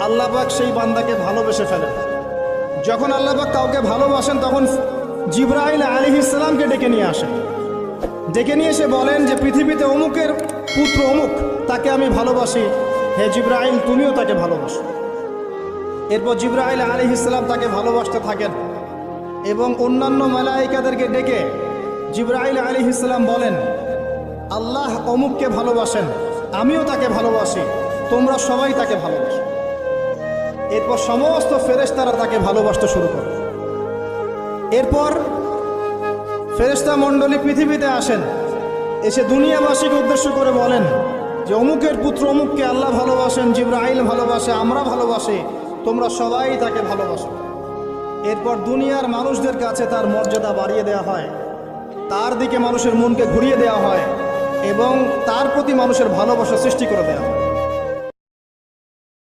আল্লাহ পাক সেই বান্দাকে ভালোবেসে ফেলেন। যখন আল্লাহ পাক কাউকে ভালোবাসেন তখন জিবরাইল আলাইহিস সালামকে ডেকে নিয়ে আসেন। ডেকে নিয়ে এসে বলেন যে পৃথিবীতে অমুকের পুত্র অমুক, তাকে আমি ভালোবাসি, হে জিবরাইল তুমিও তাকে ভালোবাসো। এরপর জিবরাইল আলাইহিস সালাম তাকে ভালোবাসতে থাকেন এবং অন্যান্য মালায়েকাদেরকে ডেকে জিবরাইল আলাইহিস সালাম বলেন, আল্লাহ অমুককে ভালোবাসেন, আমিও তাকে ভালোবাসি, তোমরা সবাই তাকে ভালোবাসো। এরপর সমস্ত ফেরেশতারা তাকে ভালোবাসতে শুরু করে। এরপর ফেরেশতা মণ্ডলী পৃথিবীতে আসেন, এসে দুনিয়াবাসীকে উদ্দেশ্য করে বলেন যে অমুকের পুত্র অমুককে আল্লাহ ভালোবাসেন, জিবরাইল ভালোবাসে, আমরা ভালোবাসি, তোমরা সবাই তাকে ভালোবাসো। এরপর দুনিয়ার মানুষদের কাছে তার মর্যাদা বাড়িয়ে দেওয়া হয়, তার দিকে মানুষের মনকে ঘুরিয়ে দেওয়া হয় এবং তার প্রতি মানুষের ভালোবাসা সৃষ্টি করে দেওয়া হয়।